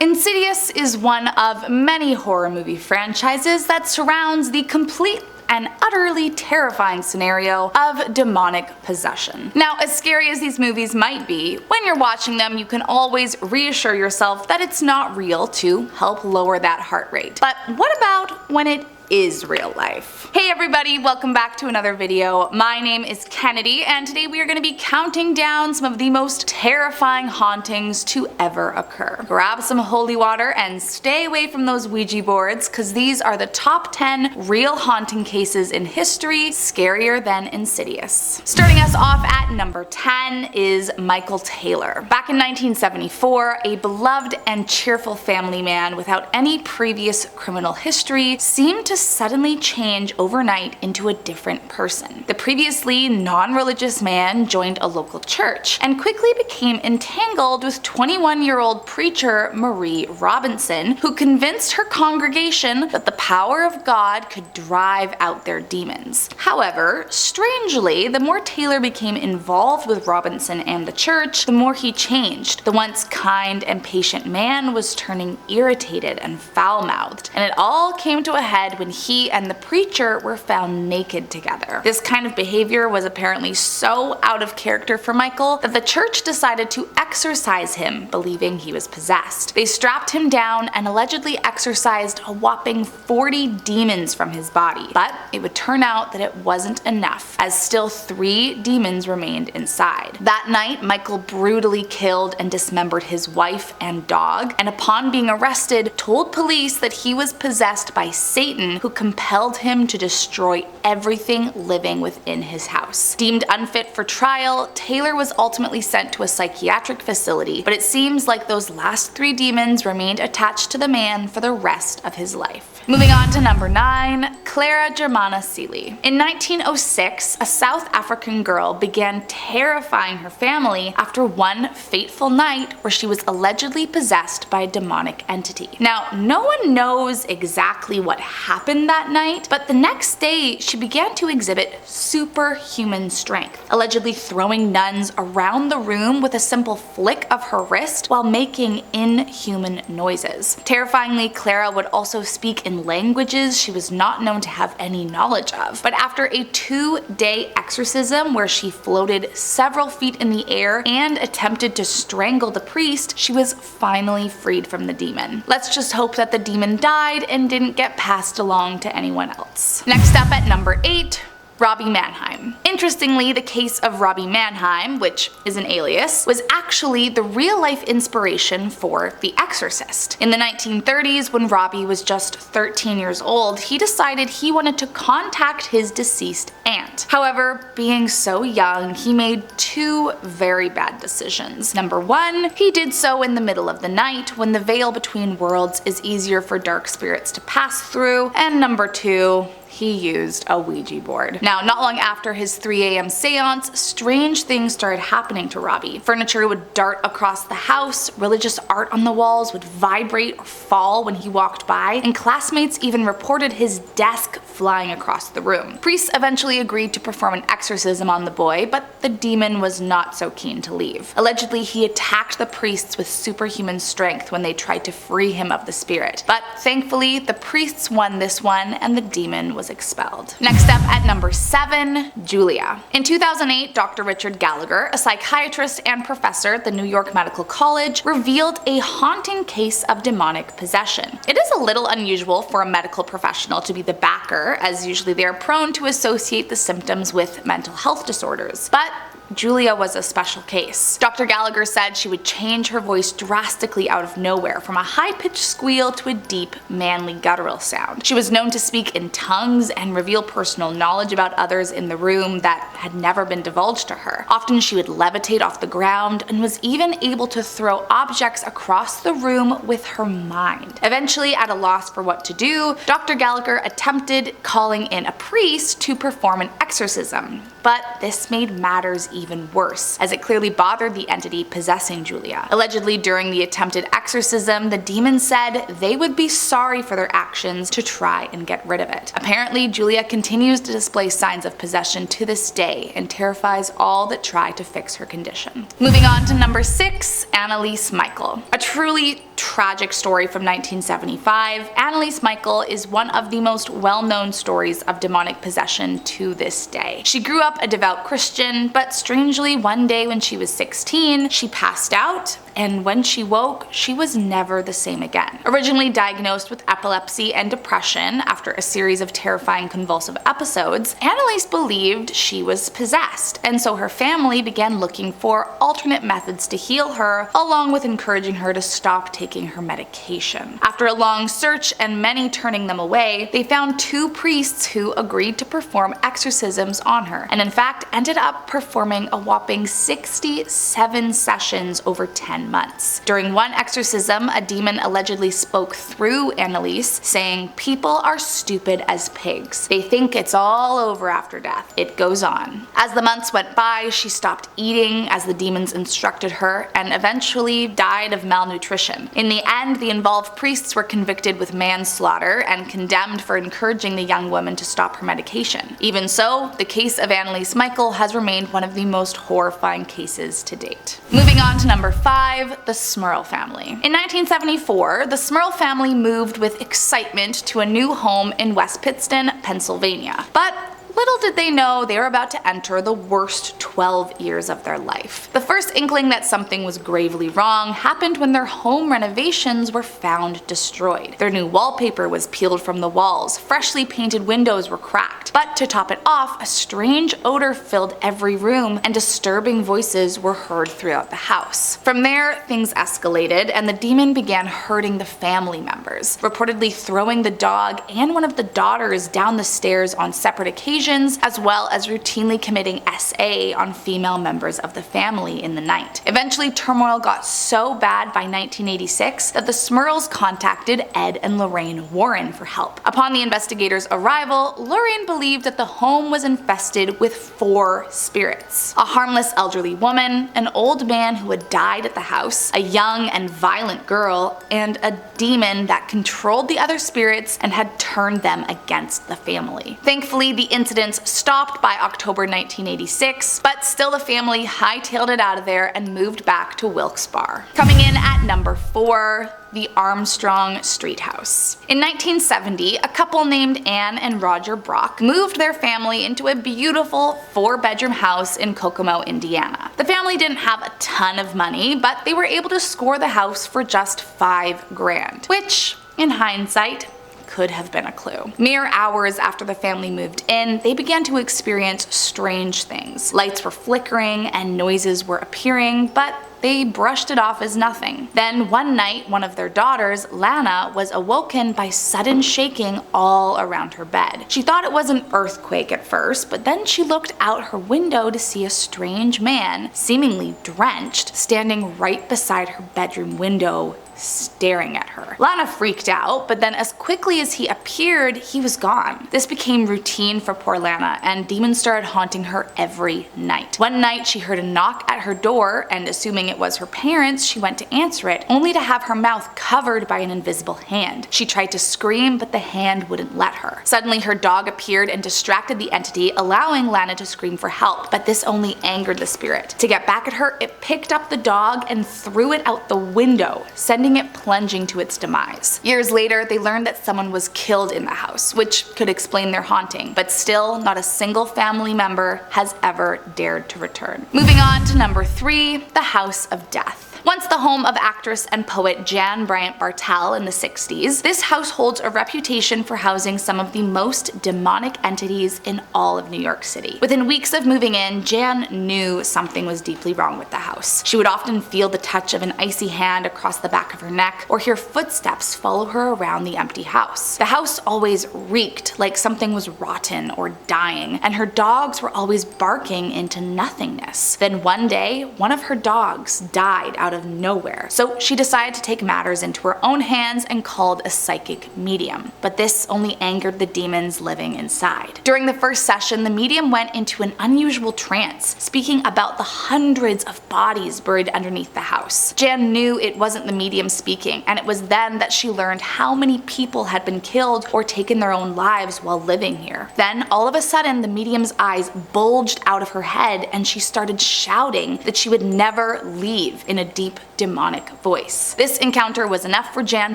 Insidious is one of many horror movie franchises that surrounds the complete and utterly terrifying scenario of demonic possession. Now, as scary as these movies might be, when you're watching them you can always reassure yourself that it's not real to help lower that heart rate. But what about when it is real life? Hey everybody, welcome back to another video. My name is Kennedy and today we are going to be counting down some of the most terrifying hauntings to ever occur. Grab some holy water and stay away from those Ouija boards because these are the top 10 real haunting cases in history, scarier than Insidious. Starting us off at number 10 is Michael Taylor. Back in 1974, a beloved and cheerful family man without any previous criminal history seemed to suddenly change overnight into a different person. The previously non-religious man joined a local church and quickly became entangled with 21-year-old preacher Marie Robinson, who convinced her congregation that the power of God could drive out their demons. However, strangely, the more Taylor became involved with Robinson and the church, the more he changed. The once kind and patient man was turning irritated and foul-mouthed, and it all came to a head when he and the preacher were found naked together. This kind of behavior was apparently so out of character for Michael that the church decided to exorcise him, believing he was possessed. They strapped him down and allegedly exorcised a whopping 40 demons from his body. But it would turn out that it wasn't enough, as still 3 demons remained inside. That night, Michael brutally killed and dismembered his wife and dog, and upon being arrested, told police that he was possessed by Satan, who compelled him to destroy everything living within his house. Deemed unfit for trial, Taylor was ultimately sent to a psychiatric facility, but it seems like those last 3 demons remained attached to the man for the rest of his life. Moving on to number 9, Clara Germana Cele. In 1906, a South African girl began terrifying her family after one fateful night where she was allegedly possessed by a demonic entity. Now, no one knows exactly what happened that night, but the next day she began to exhibit superhuman strength, allegedly throwing nuns around the room with a simple flick of her wrist while making inhuman noises. Terrifyingly, Clara would also speak in languages she was not known to have any knowledge of. But after a 2-day exorcism where she floated several feet in the air and attempted to strangle the priest, she was finally freed from the demon. Let's just hope that the demon died and didn't get passed along to anyone else. Next up at number 8, Robbie Mannheim. Interestingly, the case of Robbie Mannheim, which is an alias, was actually the real-life inspiration for The Exorcist. In the 1930s, when Robbie was just 13 years old, he decided he wanted to contact his deceased aunt. However, being so young, he made 2 very bad decisions. Number 1, he did so in the middle of the night when the veil between worlds is easier for dark spirits to pass through, and number 2, he used a Ouija board. Now, not long after his 3 a.m. seance, strange things started happening to Robbie. Furniture would dart across the house, religious art on the walls would vibrate or fall when he walked by, and classmates even reported his desk flying across the room. Priests eventually agreed to perform an exorcism on the boy, but the demon was not so keen to leave. Allegedly, he attacked the priests with superhuman strength when they tried to free him of the spirit. But thankfully, the priests won this one and the demon was expelled. Next up at number 7, Julia. In 2008, Dr. Richard Gallagher, a psychiatrist and professor at the New York Medical College, revealed a haunting case of demonic possession. It is a little unusual for a medical professional to be the backer, as usually they are prone to associate the symptoms with mental health disorders. But Julia was a special case. Dr. Gallagher said she would change her voice drastically out of nowhere, from a high-pitched squeal to a deep, manly guttural sound. She was known to speak in tongues and reveal personal knowledge about others in the room that had never been divulged to her. Often she would levitate off the ground and was even able to throw objects across the room with her mind. Eventually, at a loss for what to do, Dr. Gallagher attempted calling in a priest to perform an exorcism. But this made matters even worse, as it clearly bothered the entity possessing Julia. Allegedly, during the attempted exorcism, the demon said they would be sorry for their actions to try and get rid of it. Apparently, Julia continues to display signs of possession to this day and terrifies all that try to fix her condition. Moving on to number 6, Annelise Michel. A truly tragic story from 1975, Annelise Michel is one of the most well-known stories of demonic possession to this day. She grew up a devout Christian, but strangely one day when she was 16, she passed out, and when she woke, she was never the same again. Originally diagnosed with epilepsy and depression after a series of terrifying convulsive episodes, Annelise believed she was possessed, and so her family began looking for alternate methods to heal her, along with encouraging her to stop taking her medication. After a long search and many turning them away, they found 2 priests who agreed to perform exorcisms on her, and in fact ended up performing a whopping 67 sessions over 10 months. During one exorcism, a demon allegedly spoke through Annelise, saying, "People are stupid as pigs. They think it's all over after death. It goes on." As the months went by, she stopped eating as the demons instructed her, and eventually died of malnutrition. In the end, the involved priests were convicted with manslaughter and condemned for encouraging the young woman to stop her medication. Even so, the case of Annelise Michel has remained one of the most horrifying cases to date. Moving on to number 5, the Smurl family. In 1974, the Smurl family moved with excitement to a new home in West Pittston, Pennsylvania. But little did they know they were about to enter the worst 12 years of their life. The first inkling that something was gravely wrong happened when their home renovations were found destroyed. Their new wallpaper was peeled from the walls, freshly painted windows were cracked, but to top it off, a strange odor filled every room and disturbing voices were heard throughout the house. From there, things escalated and the demon began hurting the family members, reportedly throwing the dog and one of the daughters down the stairs on separate occasions, as well as routinely committing SA on female members of the family in the night. Eventually, turmoil got so bad by 1986 that the Smurls contacted Ed and Lorraine Warren for help. Upon the investigators' arrival, Lorraine believed that the home was infested with 4 spirits: a harmless elderly woman, an old man who had died at the house, a young and violent girl, and a demon that controlled the other spirits and had turned them against the family. Thankfully, the incidents stopped by October 1986, but still the family hightailed it out of there and moved back to Wilkes-Barre. Coming in at number 4, the Armstrong Street House. In 1970, a couple named Anne and Roger Brock moved their family into a beautiful 4-bedroom house in Kokomo, Indiana. The family didn't have a ton of money, but they were able to score the house for just $5 grand, which, in hindsight, could have been a clue. Mere hours after the family moved in, they began to experience strange things. Lights were flickering and noises were appearing, but they brushed it off as nothing. Then one night, one of their daughters, Lana, was awoken by sudden shaking all around her bed. She thought it was an earthquake at first, but then she looked out her window to see a strange man, seemingly drenched, standing right beside her bedroom window, staring at her. Lana freaked out, but then as quickly as he appeared, he was gone. This became routine for poor Lana, and demons started haunting her every night. One night, she heard a knock at her door, and assuming it was her parents, she went to answer it, only to have her mouth covered by an invisible hand. She tried to scream, but the hand wouldn't let her. Suddenly, her dog appeared and distracted the entity, allowing Lana to scream for help, but this only angered the spirit. To get back at her, it picked up the dog and threw it out the window, sending it plunging to its demise. Years later, they learned that someone was killed in the house, which could explain their haunting, but still, not a single family member has ever dared to return. Moving on to number 3, the House of Death. Once the home of actress and poet Jan Bryant Bartel in the 60s, this house holds a reputation for housing some of the most demonic entities in all of New York City. Within weeks of moving in, Jan knew something was deeply wrong with the house. She would often feel the touch of an icy hand across the back of her neck or hear footsteps follow her around the empty house. The house always reeked like something was rotten or dying, and her dogs were always barking into nothingness. Then one day, one of her dogs died out of nowhere, so she decided to take matters into her own hands and called a psychic medium. But this only angered the demons living inside. During the first session, the medium went into an unusual trance, speaking about the hundreds of bodies buried underneath the house. Jan knew it wasn't the medium speaking, and it was then that she learned how many people had been killed or taken their own lives while living here. Then, all of a sudden, the medium's eyes bulged out of her head and she started shouting that she would never leave in a deep, demonic voice. This encounter was enough for Jan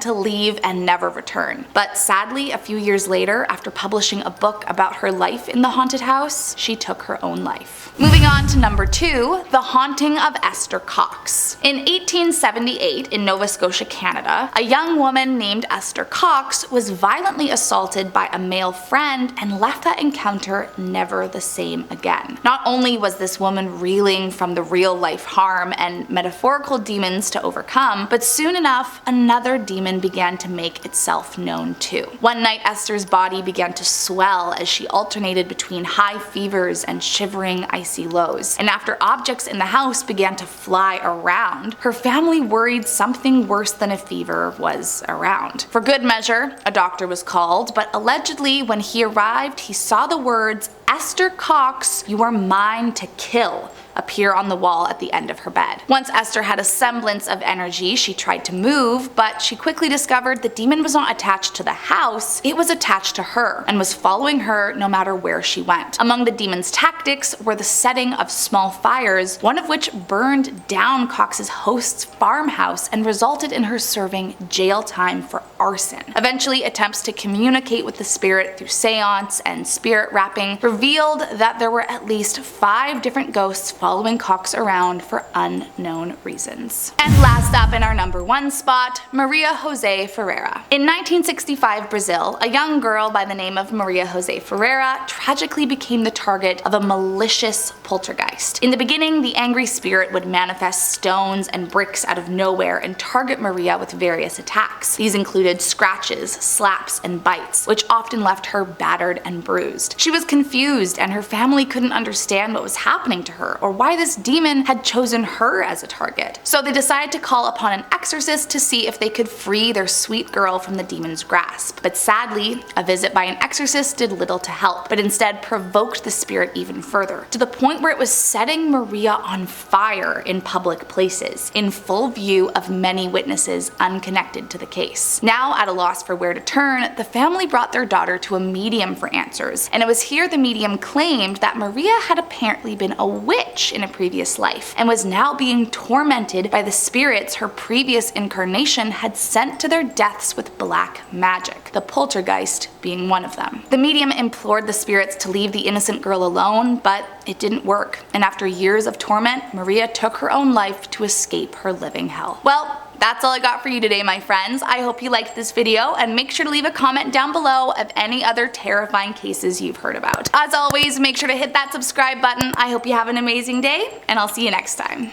to leave and never return. But sadly, a few years later, after publishing a book about her life in the haunted house, she took her own life. Moving on to number 2, The Haunting of Esther Cox. In 1878, in Nova Scotia, Canada, a young woman named Esther Cox was violently assaulted by a male friend and left that encounter never the same again. Not only was this woman reeling from the real-life harm and metaphorical demons to overcome, but soon enough, another demon began to make itself known too. One night, Esther's body began to swell as she alternated between high fevers and shivering icy lows. And after objects in the house began to fly around, her family worried something worse than a fever was around. For good measure, a doctor was called, but allegedly when he arrived, he saw the words, "Esther Cox, you are mine to kill," appear on the wall at the end of her bed. Once Esther had a semblance of energy, she tried to move, but she quickly discovered the demon was not attached to the house, it was attached to her, and was following her no matter where she went. Among the demon's tactics were the setting of small fires, one of which burned down Cox's host's farmhouse and resulted in her serving jail time for arson. Eventually, attempts to communicate with the spirit through seance and spirit rapping revealed that there were at least 5 different ghosts following Cox around for unknown reasons. And last up in our number 1 spot, Maria Jose Ferreira. In 1965 Brazil, a young girl by the name of Maria Jose Ferreira tragically became the target of a malicious poltergeist. In the beginning, the angry spirit would manifest stones and bricks out of nowhere and target Maria with various attacks. These included scratches, slaps, and bites, which often left her battered and bruised. She was confused, and her family couldn't understand what was happening to her or why this demon had chosen her as a target. So they decided to call upon an exorcist to see if they could free their sweet girl from the demon's grasp. But sadly, a visit by an exorcist did little to help, but instead provoked the spirit even further, to the point where it was setting Maria on fire in public places, in full view of many witnesses unconnected to the case. Now at a loss for where to turn, the family brought their daughter to a medium for answers, and it was here the medium claimed that Maria had apparently been a witch in a previous life, and was now being tormented by the spirits her previous incarnation had sent to their deaths with black magic, the poltergeist being one of them. The medium implored the spirits to leave the innocent girl alone, but it didn't work, and after years of torment, Maria took her own life to escape her living hell. Well, that's all I got for you today, my friends. I hope you liked this video, and make sure to leave a comment down below of any other terrifying cases you've heard about. As always, make sure to hit that subscribe button. I hope you have an amazing day, and I'll see you next time.